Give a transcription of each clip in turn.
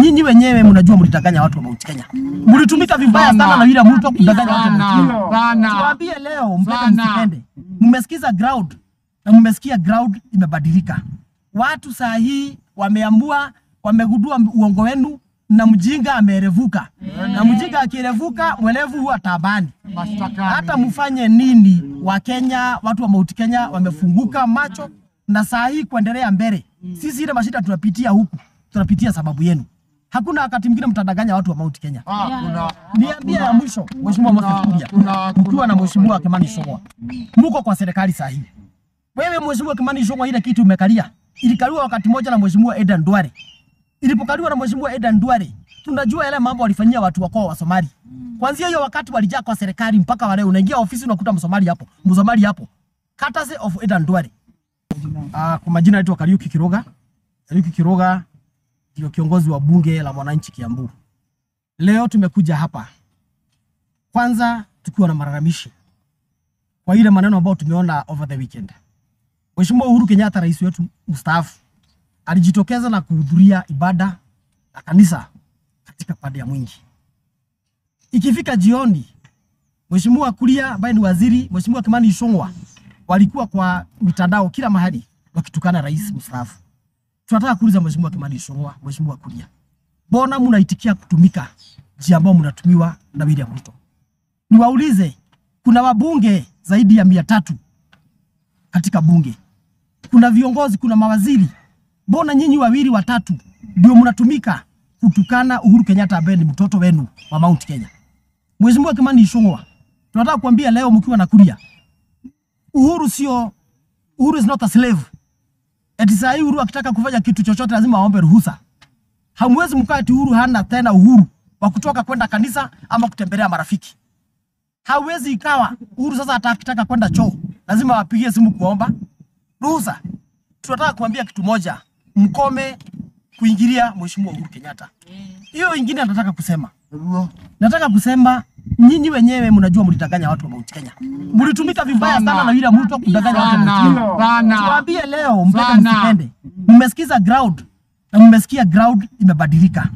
Nyinyi wenyewe mnajua mlitanganya watu wa Mount Kenya. Mlitumika vibaya sana na yule mtu kudanganya watu wa Mount Kenya. Tuambie leo mpaka msipende. Mmesikiza ground na mmesikia ground imebadilika. Watu saa hii wameamua, wamegundua uongo wenu na mjinga amerevuka. Na mjinga akirevuka mwelevu huwa tabani. Hata mfanye nini, wa Kenya, watu wa Mount Kenya wamefunguka macho na saa hii kuendelea mbele. Sisi ile mashida tunapitia huku, tunapitia sababu yenu. Hakuna wakati mwingine mtadanganya watu wa Mount Kenya. Niambie ya mwisho, Mheshimiwa Kuria, mkiwa na Mheshimiwa Ichungwah. Mko kwa serikali saa hii. Wewe Mheshimiwa Ichungwah, ile kitu umekalia ilikaliwa wakati moja na Mheshimiwa Aden Duale. Ilipokaliwa na Mheshimiwa Aden Duale, tunajua yale mambo walifanyia watu wako wa Somali. Kuanzia hiyo wakati walijaa kwa serikali mpaka wale unaingia ofisi unakuta Msomali hapo, Msomali hapo. Courtesy of Aden Duale. Kwa majina naitwa Kariuki Kiroga. Kariuki Kiroga ndio kiongozi wa bunge la mwananchi Kiambu. Leo tumekuja hapa kwanza tukiwa na malalamishi kwa ile maneno ambayo tumeona over the weekend. Mheshimiwa Uhuru Kenyatta, rais wetu mstaafu, alijitokeza na kuhudhuria ibada ya kanisa katika pande ya Mwingi. Ikifika jioni, Mheshimiwa Kuria ambaye ni waziri, Mheshimiwa Ichungwah walikuwa kwa mitandao kila mahali wakitukana rais mstaafu. Tunataka kuuliza Mheshimiwa Ichungwah, Mheshimiwa Kuria, mbona mnaitikia kutumika njia ambayo mnatumiwa na William Ruto? Niwaulize, kuna wabunge zaidi ya 300 katika bunge. Kuna viongozi, kuna mawaziri. Mbona nyinyi wawili watatu ndio mnatumika kutukana Uhuru Kenyatta ambaye ni mtoto wenu wa Mount Kenya? Mheshimiwa Ichungwah, tunataka kuambia leo mkiwa na Kuria, Uhuru is not a slave. Eti saa hii Uhuru akitaka kufanya kitu chochote lazima aombe ruhusa. Hamwezi mkati Uhuru hana tena uhuru wa kutoka kwenda kanisa ama kutembelea marafiki. Hawezi ikawa Uhuru sasa atakitaka kwenda choo lazima wapigie simu kuomba ruhusa. Tunataka kuambia kitu moja, mkome kuingilia Mheshimiwa Uhuru Kenyatta. Hiyo ingine nataka kusema nyinyi wenyewe mnajua mlitanganya watu wa Mount Kenya. Mlitumika vibaya sana na yule mtu kudanganya watu wa Mount Kenya. Tuambie leo mpaka msipende. Mmesikiza ground na mmesikia ground imebadilika.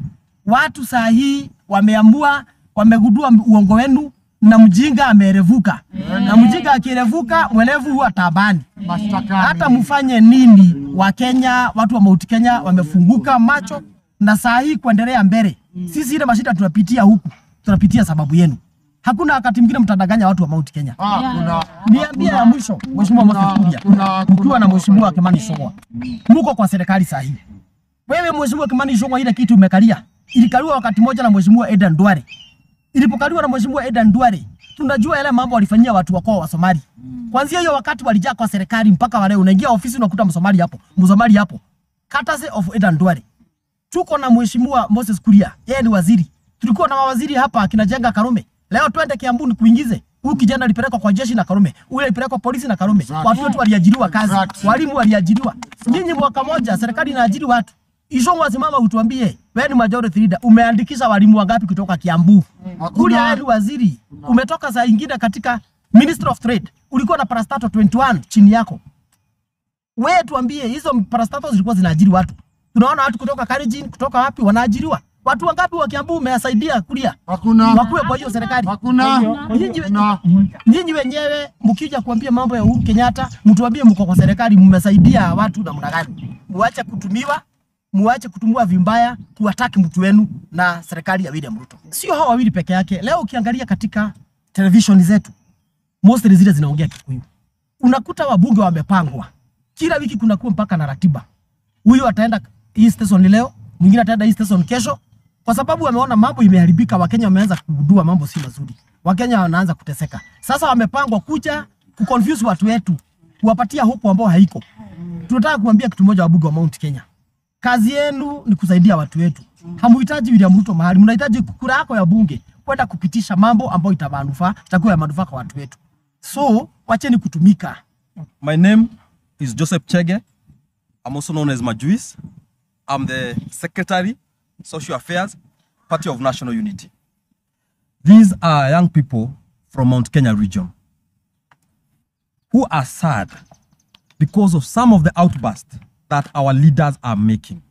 Watu saa hii wameamua, wamegundua uongo wenu na mjinga amerevuka. Na mjinga akirevuka mwelevu huwa tabani. Hata mfanye nini, wa Kenya, watu wa Mount Kenya wamefunguka macho na saa hii kuendelea mbele. Sisi ile mashida tunapitia huku, tunapitia sababu yenu. Hakuna wakati mwingine mtadanganya watu wa Mount Kenya. Niambie ya mwisho, Mheshimiwa Kuria, mkiwa na Mheshimiwa Ichungwah. Mko kwa serikali saa hii. Wewe Mheshimiwa Ichungwah, ile kitu umekalia ilikaliwa wakati moja na Mheshimiwa Aden Duale. Ilipokaliwa na Mheshimiwa Aden Duale, tunajua yale mambo walifanyia watu wako wa Somali. Kuanzia hiyo wakati walijaa kwa serikali mpaka wale unaingia ofisi unakuta Msomali hapo, Msomali hapo. Courtesy of Aden Duale. Tuko na Mheshimiwa Kuria, yeye ni waziri. Tulikuwa na mawaziri hapa akina Jenga Karume. Leo twende Kiambu ni kuingize. Huyu kijana alipelekwa kwa jeshi na Karume. Ule alipelekwa polisi na Karume. Watu wetu waliajiriwa kazi. Walimu waliajiriwa. Nyinyi mwaka moja serikali inaajiri watu. Ichungwah, simama utuambie, wewe ni majority leader, umeandikisha walimu wangapi kutoka Kiambu? Kuria, wewe ni waziri, umetoka saa nyingine katika Ministry of Trade. Ulikuwa na parastato 21 chini yako. Wewe tuambie hizo parastato zilikuwa zinaajiri watu. Tunaona watu kutoka Karijin, kutoka wapi wanaajiriwa. Watu wangapi wa Kiambu umewasaidia Kuria? Hakuna. Wakuwe kwa hiyo serikali. Hakuna. Nyinyi wenyewe mkija kuambia mambo ya Uhuru Kenyatta, mtuambie mko kwa serikali mmesaidia watu na mna gani? Muache kutumiwa, muache kutumua vimbaya kuwataki mtu wenu na serikali ya William Ruto. Sio hao wawili peke yake. Leo ukiangalia katika television zetu, mostly zile zinaongea Kikuyu. Unakuta wabunge wamepangwa. Kila wiki kuna kuwa mpaka na ratiba. Huyu ataenda hii station leo, mwingine ataenda hii station kesho, kwa sababu wameona mambo imeharibika. Wakenya wameanza kugundua mambo si mazuri. Wakenya wanaanza kuteseka. Sasa wamepangwa kuja kuconfuse watu wetu, kuwapatia hope ambao haiko. Tunataka kuambia kitu moja wabunge wa Mount Kenya. Kazi yenu ni kusaidia watu wetu. Hamuhitaji William Ruto mahali, mnahitaji kura yako ya bunge kwenda kupitisha mambo ambayo itakuwa ya manufaa kwa watu wetu. So, wacheni kutumika. My name is Joseph Chege. I'm also known as Majuis. I'm the Secretary, Social Affairs, Party of National Unity. These are young people from Mount Kenya region who are sad because of some of the outbursts that our leaders are making.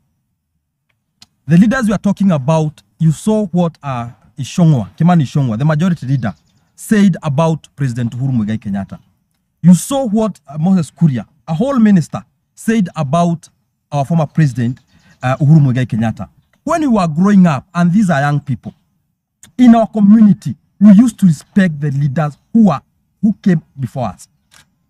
The leaders we are talking about, you saw what Ichungwah, the majority leader, said about President Uhuru Muigai Kenyatta. You saw what Moses Kuria, a whole minister, said about our former president, Uhuru Muigai Kenyatta. When we were growing up, and these are young people, in our community, we used to respect the leaders who came before us.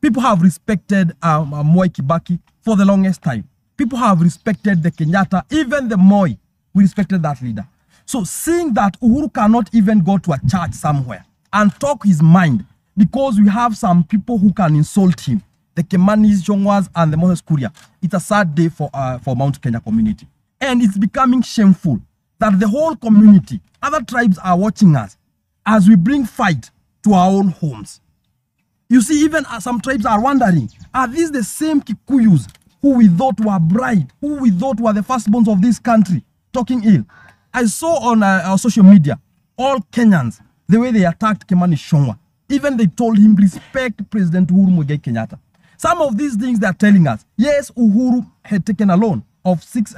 People have respected Mwai Kibaki for the longest time. People have respected the Kenyatta, even the Moi. We respected that leader. So seeing that Uhuru cannot even go to a church somewhere and talk his mind because we have some people who can insult him, the Kimanis, Ichungwahs, and the Moses Kuria, it's a sad day for Mount Kenya community. And it's becoming shameful that the whole community, other tribes are watching us as we bring fight to our own homes. You see, even some tribes are wondering, are these the same Kikuyus who we thought were bright, who we thought were the firstborns of this country, talking ill? I saw on our social media, all Kenyans, the way they attacked Kimani Ichungwah. Even they told him, respect President Uhuru Muigai Kenyatta. Some of these things they are telling us, yes, Uhuru had taken a loan of 6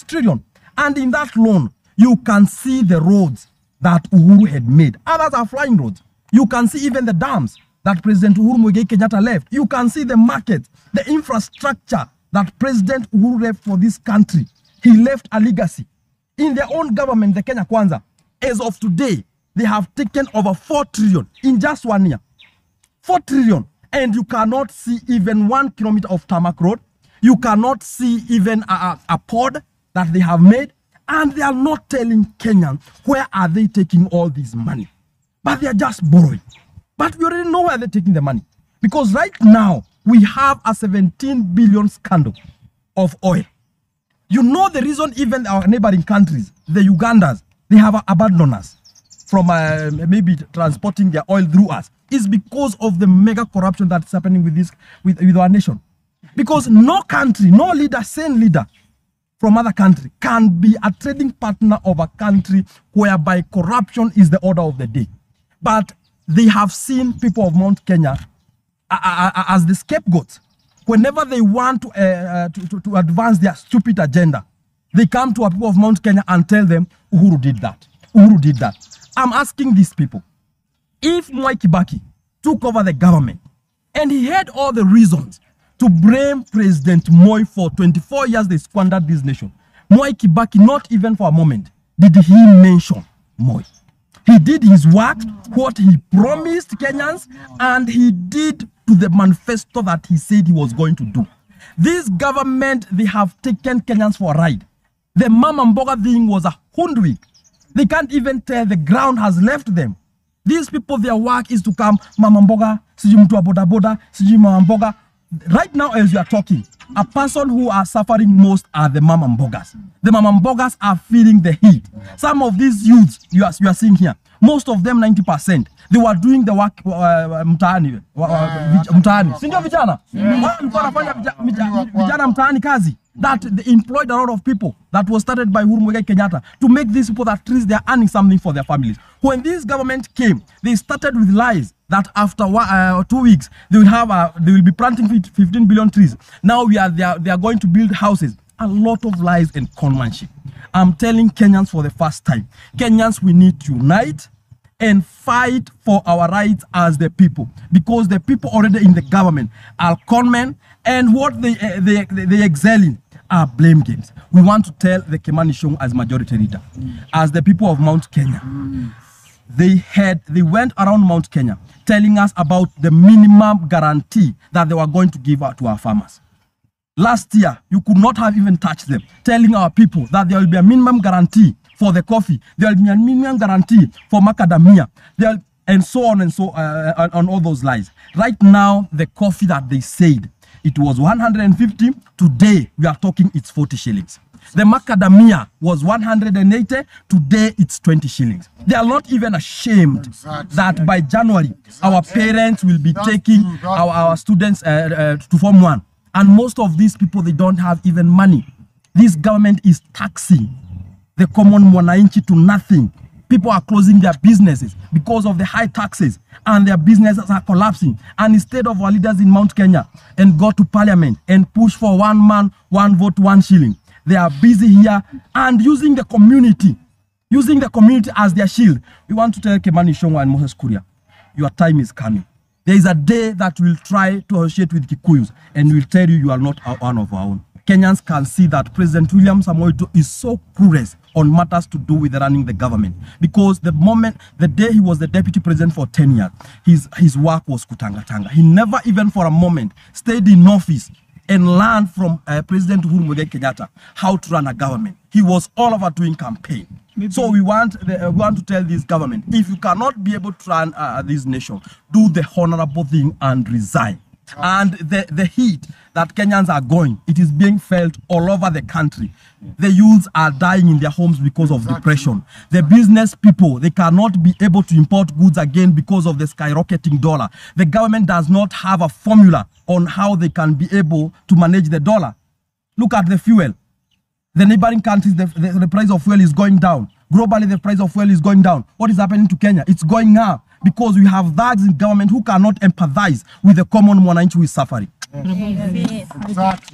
trillion. And in that loan, you can see the roads that Uhuru had made. Others are flying roads. You can see even the dams that President Uhuru Muigai Kenyatta left. You can see the market, the infrastructure that President Uhuru left for this country. He left a legacy. In their own government, the Kenya Kwanza, as of today, they have taken over 4 trillion in just 1 year. 4 trillion. And you cannot see even 1 kilometer of tarmac road. You cannot see even a pod that they have made. And they are not telling Kenyans where are they taking all this money. But they are just borrowing. But we already know where they're taking the money. Because right now, we have a 17 billion scandal of oil. You know the reason even our neighboring countries, the Ugandans, they have abandoned us from maybe transporting their oil through us, is because of the mega corruption that's happening with our nation. Because no country, no leader, sane leader from other country can be a trading partner of a country whereby corruption is the order of the day. But they have seen people of Mount Kenya as the scapegoats. Whenever they want to advance their stupid agenda, they come to a people of Mount Kenya and tell them, Uhuru did that. Uhuru did that. I'm asking these people, if Mwai Kibaki took over the government and he had all the reasons to blame President Moi for 24 years they squandered this nation, Mwai Kibaki, not even for a moment, did he mention Moi. He did his work, what he promised Kenyans, and he did to the manifesto that he said he was going to do. This government, they have taken Kenyans for a ride. The Mama Mboga thing was a hundred. They can't even tell the ground has left them. These people, their work is to come, Mama Mboga, siji mtu wa boda boda, siji Mama Mboga. Right now, as you are talking, a person who are suffering most are the Mama Mbogas. The Mama Mbogas are feeling the heat. Some of these youths you are seeing here, most of them 90%, they were doing the work mtaani. Sindio vijana? Vijana mtaani kazi. That they employed a lot of people that was started by Uhuru Muigai Kenyatta to make these people that trees they are earning something for their families. When this government came, they started with lies that after 2 weeks they will be planting 15 billion trees. Now they are going to build houses. A lot of lies and conmanship. I'm telling Kenyans for the first time, Kenyans, we need to unite and fight for our rights as the people, because the people already in the government are conmen, and what they excel in are blame games. We want to tell the Kimani Ichungwah as majority leader, as the people of Mount Kenya. They went around Mount Kenya telling us about the minimum guarantee that they were going to give out to our farmers. Last year, you could not have even touched them, telling our people that there will be a minimum guarantee for the coffee, there will be a minimum guarantee for macadamia, and so on and so on all those lies. Right now, the coffee that they said, it was 150. Today, we are talking it's 40 shillings. The macadamia was 180. Today, it's 20 shillings. They are not even ashamed that by January, our parents will be taking our students to Form 1. And most of these people, they don't have even money. This government is taxing the common mwananchi to nothing. People are closing their businesses because of the high taxes, and their businesses are collapsing. And instead of our leaders in Mount Kenya and go to parliament and push for 1 man, 1 vote, 1 shilling, They are busy here and using the community as their shield. We want to tell Kimani Ichungwah and Moses Kuria, your time is coming. There is a day that we'll try to associate with Kikuyus and we'll tell you are not one of our own. Kenyans can see that President William Samoei Ruto is so clueless on matters to do with running the government, because the day he was the deputy president for 10 years, his work was kutangatanga. He never even for a moment stayed in office and learned from President Uhuru Muigai Kenyatta how to run a government. He was all over doing campaign. So we want to tell this government, if you cannot be able to run this nation, do the honorable thing and resign. And the heat that Kenyans are going, it is being felt all over the country. The youths are dying in their homes because of depression. The business people, they cannot be able to import goods again because of the skyrocketing dollar. The government does not have a formula on how they can be able to manage the dollar. Look at the fuel. The neighboring countries, the price of fuel is going down. Globally, the price of fuel is going down. What is happening to Kenya? It's going up because we have thugs in government who cannot empathize with the common mwananchi who is suffering. Exactly.